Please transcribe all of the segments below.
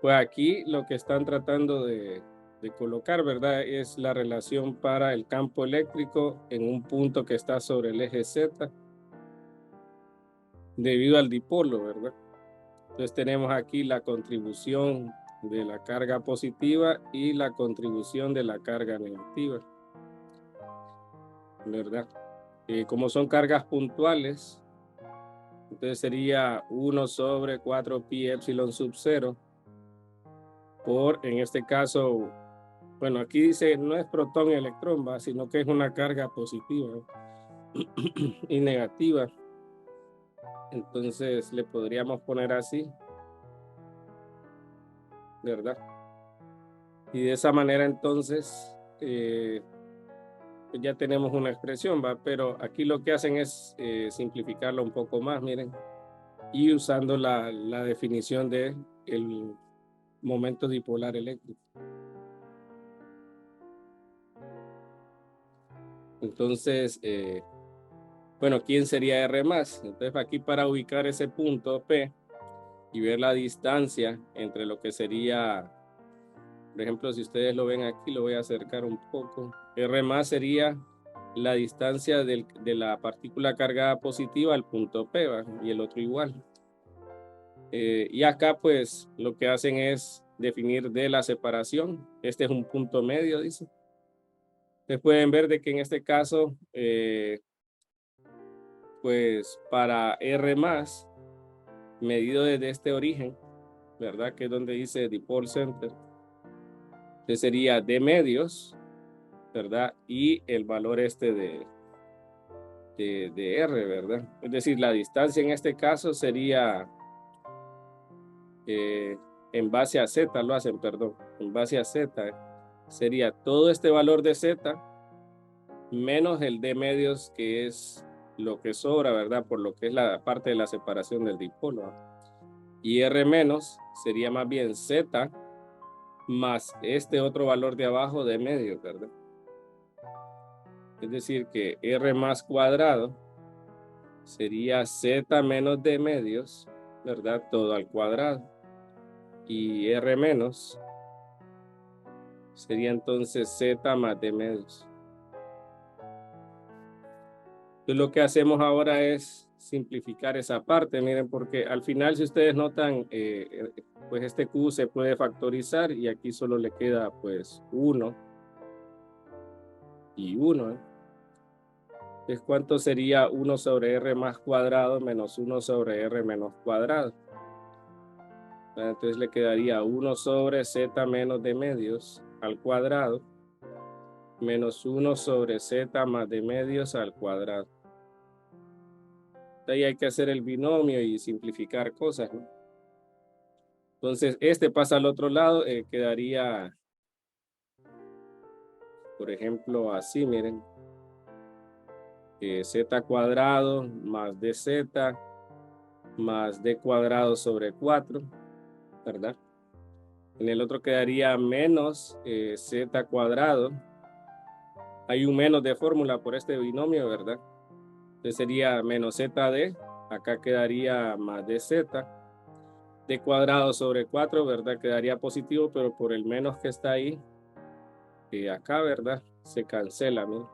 Pues aquí lo que están tratando de colocar, ¿verdad? Es la relación para el campo eléctrico en un punto que está sobre el eje Z debido al dipolo, ¿verdad? Entonces tenemos aquí la contribución de la carga positiva y la contribución de la carga negativa, ¿verdad? Como son cargas puntuales, entonces sería 1 sobre 4 pi epsilon sub 0 por, en este caso, bueno, aquí dice no es protón y electrón, ¿va? Sino que es una carga positiva y negativa. Entonces le podríamos poner así, ¿verdad? Y de esa manera entonces pues ya tenemos una expresión, ¿va? Pero aquí lo que hacen es simplificarlo un poco más, miren, y usando la definición de el momento dipolar eléctrico. Entonces, bueno, ¿quién sería R más? Entonces aquí para ubicar ese punto P y ver la distancia entre lo que sería, por ejemplo, si ustedes lo ven aquí, lo voy a acercar un poco. R más sería la distancia de la partícula cargada positiva al punto P, ¿va? Y el otro igual. Y acá pues lo que hacen es definir de la separación. Este es un punto medio, dice. Ustedes pueden ver de que en este caso, pues para R más, medido desde este origen, ¿verdad? Que es donde dice Dipole Center. Entonces sería D medios, ¿verdad? Y el valor este de R, ¿verdad? Es decir, la distancia en este caso sería en base a Z, lo hacen, perdón, en base a Z, sería todo este valor de Z menos el D medios, que es lo que sobra, ¿verdad? Por lo que es la parte de la separación del dipolo. Y R menos sería más bien Z más este otro valor de abajo de medios, ¿verdad? Es decir, que R más cuadrado sería Z menos D medios, ¿verdad? Todo al cuadrado. Y R menos sería entonces Z más D medios. Entonces lo que hacemos ahora es simplificar esa parte, miren, porque al final si ustedes notan, pues este Q se puede factorizar y aquí solo le queda pues 1 y 1. Entonces, ¿cuánto sería 1 sobre R más cuadrado menos 1 sobre R menos cuadrado? Entonces le quedaría 1 sobre Z menos D medios al cuadrado menos 1 sobre Z más D medios al cuadrado. Ahí hay que hacer el binomio y simplificar cosas, ¿no? Entonces, este pasa al otro lado, quedaría, por ejemplo, así, miren. Z cuadrado más DZ más D cuadrado sobre 4, ¿verdad? En el otro quedaría menos Z cuadrado. Hay un menos de fórmula por este binomio, ¿verdad? Entonces sería menos ZD. Acá quedaría más DZ. D cuadrado sobre 4, ¿verdad? Quedaría positivo, pero por el menos que está ahí, acá, ¿verdad? Se cancela, ¿no?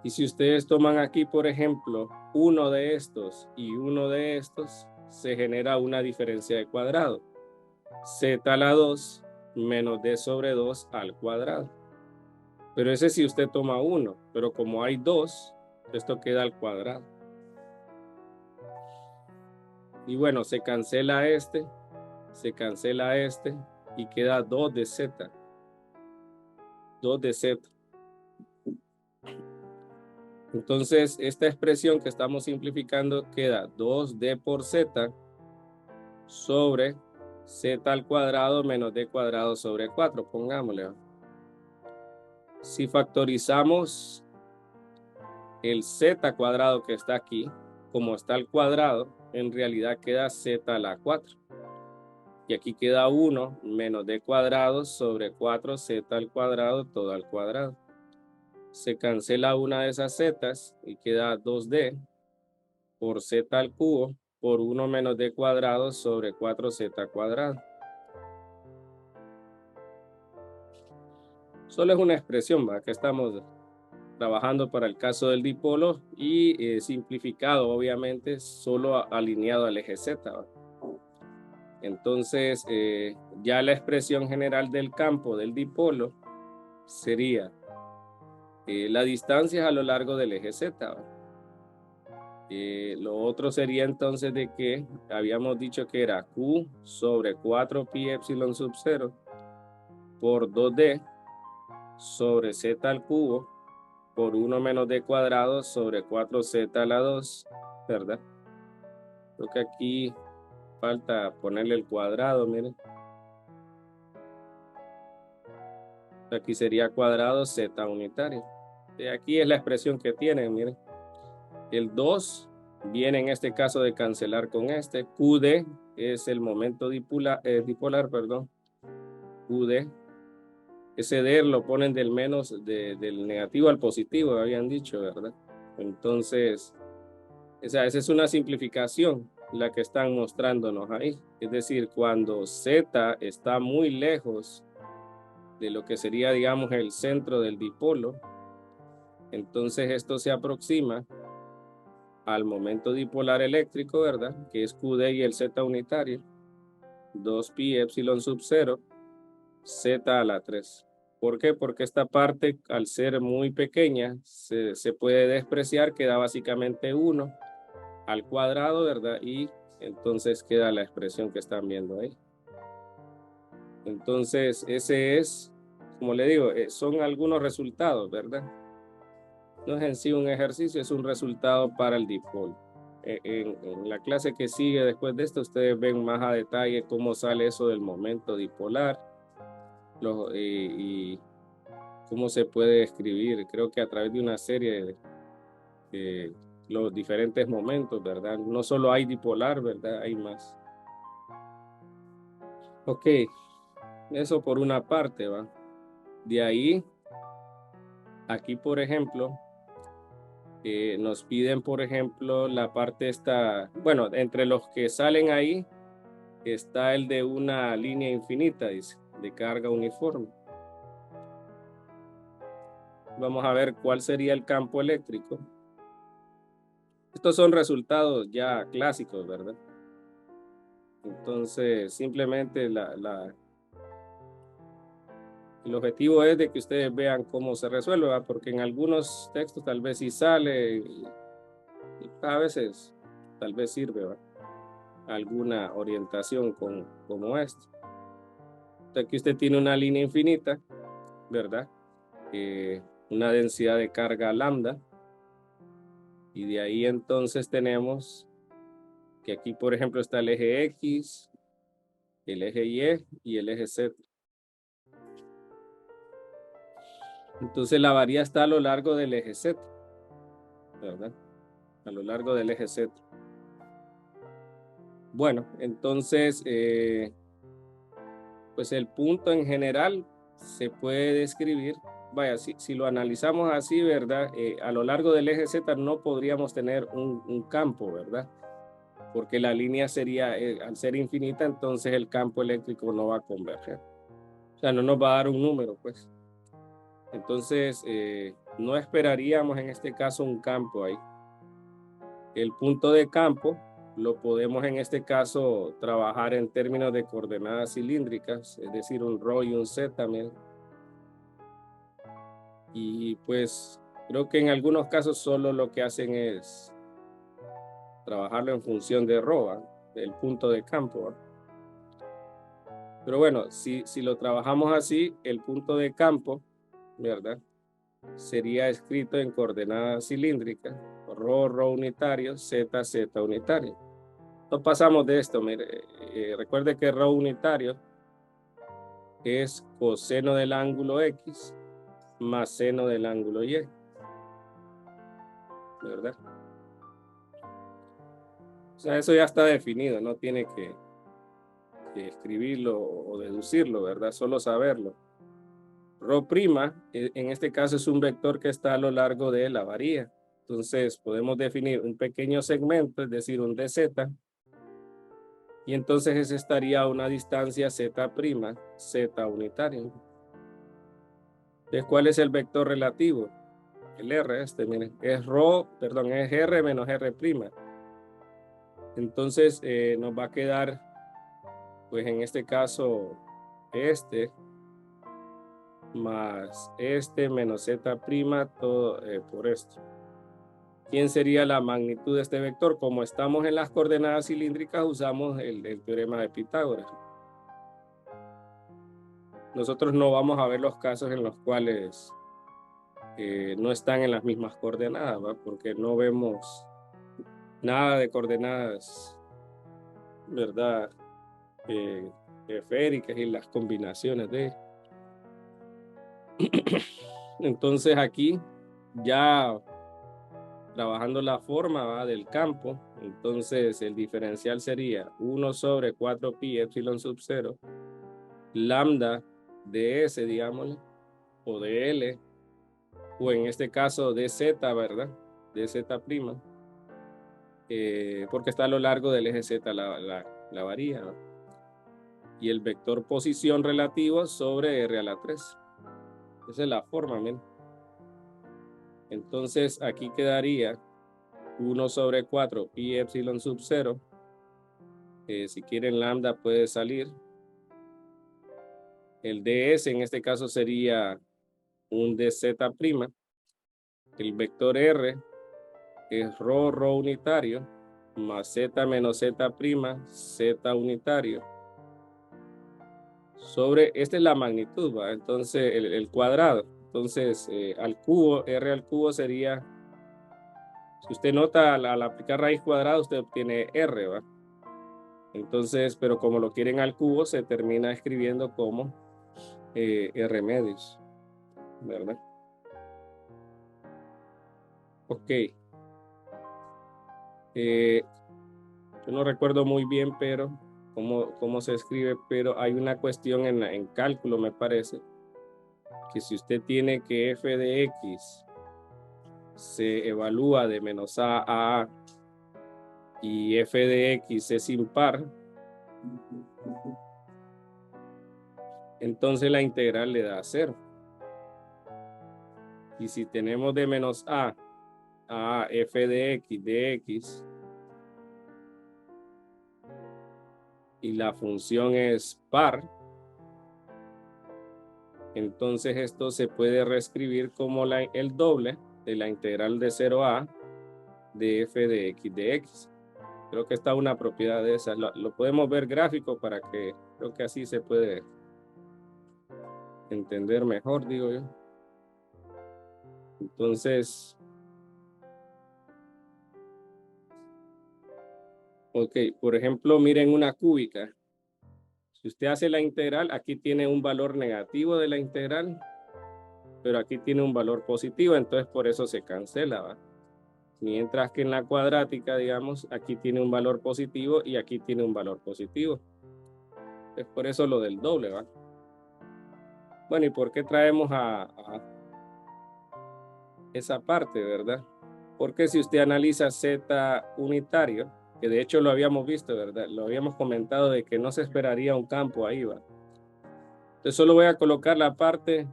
Y si ustedes toman aquí, por ejemplo, uno de estos y uno de estos, se genera una diferencia de cuadrado. Z a la 2 menos D sobre 2 al cuadrado. Pero ese si usted toma uno, pero como hay dos, esto queda al cuadrado. Y bueno, se cancela este y queda 2 de Z. 2 de Z. Entonces, esta expresión que estamos simplificando queda 2D por Z sobre Z al cuadrado menos D cuadrado sobre 4, pongámosle. Si factorizamos el Z cuadrado que está aquí, como está al cuadrado, en realidad queda Z a la 4. Y aquí queda 1 menos D cuadrado sobre 4Z al cuadrado todo al cuadrado. se cancela una de esas zetas y queda 2D por z al cubo por 1 menos d cuadrado sobre 4z cuadrado. Solo es una expresión, ¿va? Que estamos trabajando para el caso del dipolo y simplificado, obviamente, solo alineado al eje Z, ¿va? Entonces, ya la expresión general del campo del dipolo sería la distancia a lo largo del eje Z, ¿va? Lo otro sería entonces de que habíamos dicho que era Q sobre 4 pi epsilon sub 0 por 2D sobre Z al cubo por 1 menos D cuadrado sobre 4Z a la 2, ¿verdad? Creo que aquí falta ponerle el cuadrado, miren. Aquí sería cuadrado Z unitario. Y aquí es la expresión que tienen, miren. El 2 viene en este caso de cancelar con este. QD es el momento dipolar, perdón. QD. Ese D lo ponen del menos, del negativo al positivo, habían dicho, ¿verdad? Entonces, esa es una simplificación la que están mostrándonos ahí. Es decir, cuando Z está muy lejos de lo que sería, digamos, el centro del dipolo, entonces esto se aproxima al momento dipolar eléctrico, ¿verdad? Que es QD y el Z unitario, 2pi epsilon sub 0, Z a la 3. ¿Por qué? Porque esta parte, al ser muy pequeña, se puede despreciar, queda básicamente 1 al cuadrado, ¿verdad? Y entonces queda la expresión que están viendo ahí. Entonces, ese es, como le digo, son algunos resultados, ¿verdad? No es en sí un ejercicio, es un resultado para el dipolo. En la clase que sigue después de esto, ustedes ven más a detalle cómo sale eso del momento dipolar y cómo se puede escribir. Creo que a través de una serie de los diferentes momentos, ¿verdad? No solo hay dipolar, ¿verdad? Hay más. Ok, eso por una parte, ¿va? De ahí, aquí, por ejemplo, nos piden, por ejemplo, la parte esta, bueno, entre los que salen ahí, está el de una línea infinita, dice, de carga uniforme. Vamos a ver cuál sería el campo eléctrico. Estos son resultados ya clásicos, ¿verdad? Entonces, simplemente el objetivo es de que ustedes vean cómo se resuelve, ¿verdad? Porque en algunos textos tal vez sí sale y a veces tal vez sirve, ¿verdad? Alguna orientación como esta. Aquí usted tiene una línea infinita, ¿verdad? Una densidad de carga lambda. Y de ahí entonces tenemos que aquí, por ejemplo, está el eje X, el eje Y y el eje Z. Entonces la varilla está a lo largo del eje Z, ¿verdad? A lo largo del eje Z. Bueno, entonces, pues el punto en general se puede describir. Vaya, si lo analizamos así, ¿verdad? A lo largo del eje Z no podríamos tener un campo, ¿verdad? Porque la línea sería, al ser infinita, entonces el campo eléctrico no va a converger. O sea, no nos va a dar un número, pues. Entonces, no esperaríamos en este caso un campo ahí. El punto de campo lo podemos en este caso trabajar en términos de coordenadas cilíndricas, es decir, un ρ y un z también. Y pues creo que en algunos casos solo lo que hacen es trabajarlo en función de ρ, del punto de campo, ¿va? Pero bueno, si lo trabajamos así, el punto de campo, ¿verdad? Sería escrito en coordenadas cilíndricas, ρ unitario, z unitario. No pasamos de esto, mire, recuerde que ρ unitario es coseno del ángulo X más seno del ángulo Y, ¿verdad? O sea, eso ya está definido, no tiene que escribirlo o deducirlo, ¿verdad? Solo saberlo. Rho', en este caso es un vector que está a lo largo de la varilla. Entonces podemos definir un pequeño segmento, es decir, un dz, y entonces ese estaría a una distancia z', z unitario. Entonces, ¿cuál es el vector relativo? El R, miren, es es R menos R'. Entonces nos va a quedar, pues en este caso, más menos z', todo por esto. ¿Quién sería la magnitud de este vector? Como estamos en las coordenadas cilíndricas, usamos el teorema de Pitágoras. Nosotros no vamos a ver los casos en los cuales no están en las mismas coordenadas, ¿va? Porque no vemos nada de coordenadas, ¿verdad? Esféricas y las combinaciones de. Entonces aquí ya trabajando la forma, ¿va? Del campo, entonces el diferencial sería 1 sobre 4 pi epsilon sub 0 lambda de S, digámosle, o de L, o en este caso de Z, ¿verdad? De Z', porque está a lo largo del eje Z la varilla, ¿no? Y el vector posición relativo sobre R a la 3. Esa es la forma, ¿bien? Entonces aquí quedaría 1 sobre 4 pi epsilon sub 0. Si quieren lambda puede salir. El ds en este caso sería un dz'. El vector R es rho unitario más z menos z', z unitario. Sobre, esta es la magnitud, ¿va? Entonces el cuadrado. Entonces al cubo, R al cubo sería, si usted nota al aplicar raíz cuadrada, usted obtiene R, ¿va? Entonces, pero como lo quieren al cubo, se termina escribiendo como R medios, ¿verdad? Ok. Yo no recuerdo muy bien, pero cómo se escribe, pero hay una cuestión en cálculo, me parece, que si usted tiene que f de x se evalúa de menos a a y f de x es impar, entonces la integral le da 0. Y si tenemos de menos a f de x y la función es par, entonces esto se puede reescribir como el doble de la integral de 0 a de f de x. Creo que está una propiedad de esa. Lo podemos ver gráfico para que, creo que así se puede entender mejor, digo yo. Entonces, ok, por ejemplo, miren una cúbica. Si usted hace la integral, aquí tiene un valor negativo de la integral, pero aquí tiene un valor positivo, entonces por eso se cancela, ¿va? Mientras que en la cuadrática, digamos, aquí tiene un valor positivo y aquí tiene un valor positivo. Es por eso lo del doble, ¿va? Bueno, ¿y por qué traemos a esa parte, verdad? Porque si usted analiza Z unitario, que de hecho lo habíamos visto, ¿verdad? Lo habíamos comentado de que no se esperaría un campo ahí, ¿va? Entonces solo voy a colocar la parte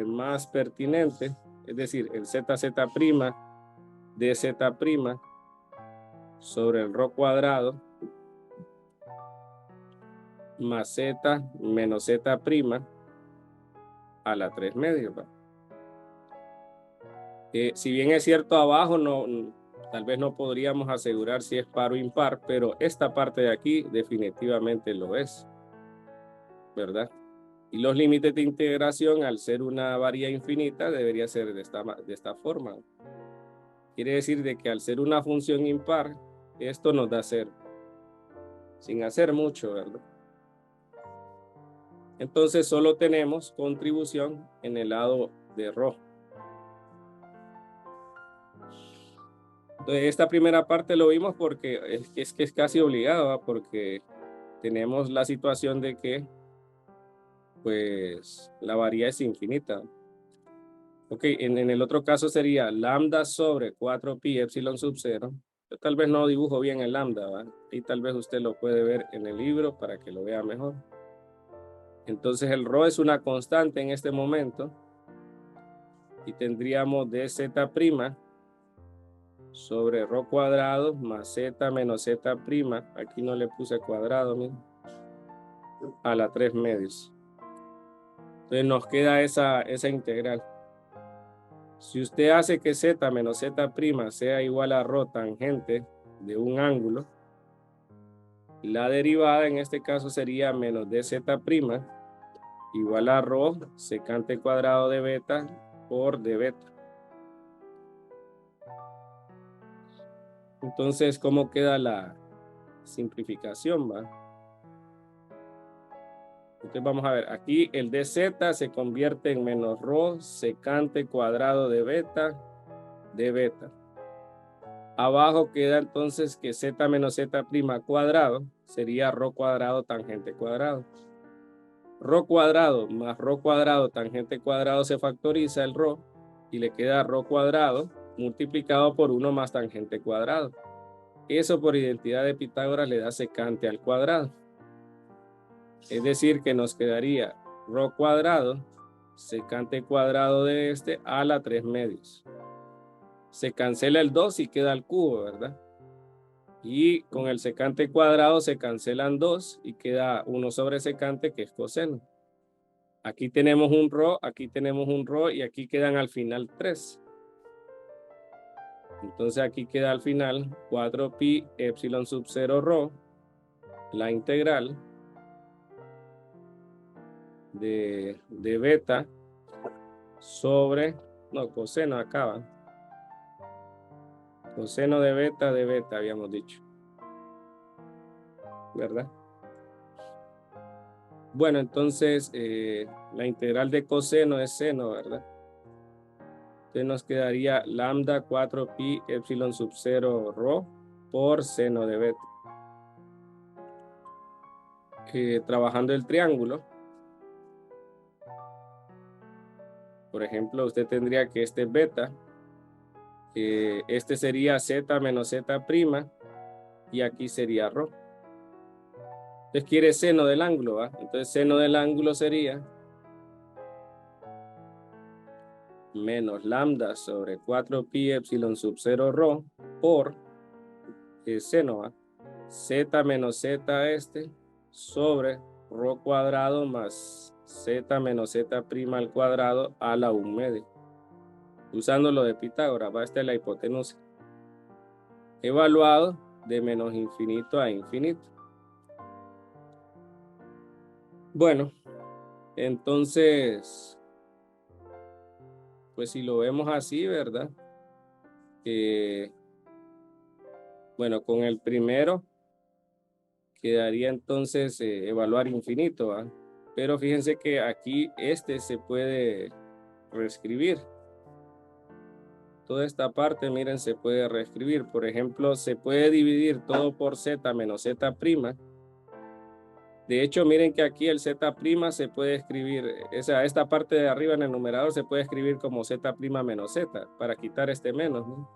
más pertinente, es decir, el ZZ', DZ' sobre el rho cuadrado más Z menos Z' a la 3 medios, ¿va? Si bien es cierto abajo, tal vez no podríamos asegurar si es par o impar, pero esta parte de aquí definitivamente lo es, ¿verdad? Y los límites de integración, al ser una variedad infinita, debería ser de esta forma. Quiere decir de que al ser una función impar, esto nos da 0, sin hacer mucho, ¿verdad? Entonces solo tenemos contribución en el lado de rho. Entonces esta primera parte lo vimos porque es que es casi obligado, ¿va? Porque tenemos la situación de que pues la variedad es infinita. Ok, en el otro caso sería lambda sobre 4pi epsilon sub 0. Yo tal vez no dibujo bien el lambda, ¿va? Y tal vez usted lo puede ver en el libro para que lo vea mejor. Entonces el rho es una constante en este momento. Y tendríamos dz' sobre rho cuadrado más z menos z'. Aquí no le puse cuadrado, miren, a la 3 medios. Entonces nos queda esa integral. Si usted hace que z menos z' sea igual a rho tangente de un ángulo, la derivada en este caso sería menos dz' igual a rho secante cuadrado de beta por d beta. Entonces, ¿cómo queda la simplificación, va? Entonces vamos a ver, aquí el dz se convierte en menos rho secante cuadrado de beta. Abajo queda entonces que z menos z' cuadrado sería rho cuadrado tangente cuadrado. Rho cuadrado más rho cuadrado tangente cuadrado se factoriza el rho y le queda rho cuadrado multiplicado por 1 más tangente cuadrado. Eso por identidad de Pitágoras le da secante al cuadrado. Es decir, que nos quedaría rho cuadrado, secante cuadrado de este a la 3 medios. Se cancela el 2 y queda el cubo, ¿verdad? Y con el secante cuadrado se cancelan 2 y queda 1 sobre secante, que es coseno. Aquí tenemos un rho, aquí tenemos un rho y aquí quedan al final 3. Entonces aquí queda al final 4pi epsilon sub 0 rho, la integral de beta sobre, no, coseno acaba. Coseno de beta habíamos dicho. ¿Verdad? Bueno, entonces la integral de coseno es seno, ¿verdad? Entonces nos quedaría lambda 4pi epsilon sub 0 rho por seno de beta. Trabajando el triángulo, por ejemplo, usted tendría que este es beta, este sería z menos z' y aquí sería rho. Entonces quiere seno del ángulo, ¿va? Entonces seno del ángulo sería menos lambda sobre 4pi epsilon sub 0 rho por seno, ¿va? Z menos z sobre rho cuadrado más z menos z' al cuadrado a la 1 medio. Usando lo de Pitágoras, va, esta es la hipotenusa. Evaluado de menos infinito a infinito. Bueno, entonces, pues si lo vemos así, ¿verdad? Bueno, con el primero quedaría entonces evaluar infinito, ¿va? Pero fíjense que aquí este se puede reescribir. Toda esta parte, miren, se puede reescribir. Por ejemplo, se puede dividir todo por z menos z'. De hecho, miren que aquí el z' se puede escribir, esta parte de arriba en el numerador se puede escribir como z' menos z, para quitar este menos, ¿no?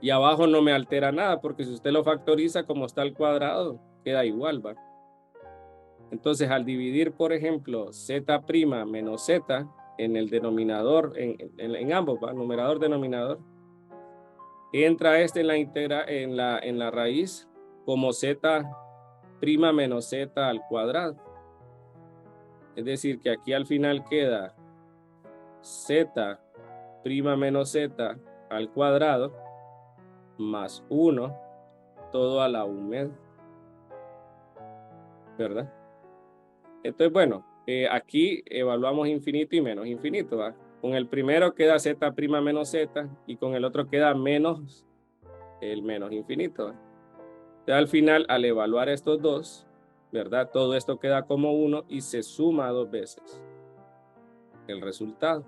Y abajo no me altera nada, porque si usted lo factoriza como está al cuadrado, queda igual, ¿va? Entonces, al dividir, por ejemplo, z' menos z en el denominador, en ambos, ¿va? Numerador, denominador, entra este en la raíz como z' menos z al cuadrado. Es decir, que aquí al final queda z' menos z al cuadrado más 1 todo a la 1 medio. ¿Verdad? Entonces, bueno, aquí evaluamos infinito y menos infinito, ¿va? Con el primero queda z' menos z y con el otro queda menos el menos infinito, ¿va? Entonces, al final, al evaluar estos dos, ¿verdad? Todo esto queda como 1 y se suma 2 veces el resultado.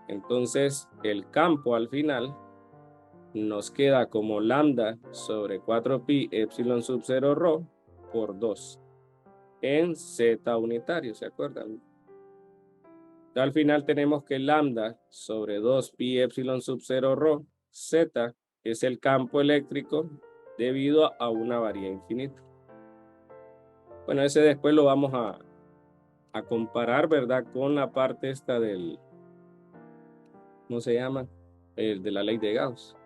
Entonces, el campo al final nos queda como lambda sobre 4pi epsilon sub 0 rho por 2. en Z unitario, ¿se acuerdan? Al final tenemos que lambda sobre 2 pi epsilon sub 0 rho Z es el campo eléctrico debido a una variedad infinita. Bueno, ese después lo vamos a comparar, ¿verdad? Con la parte esta del, ¿cómo se llama? El de la ley de Gauss.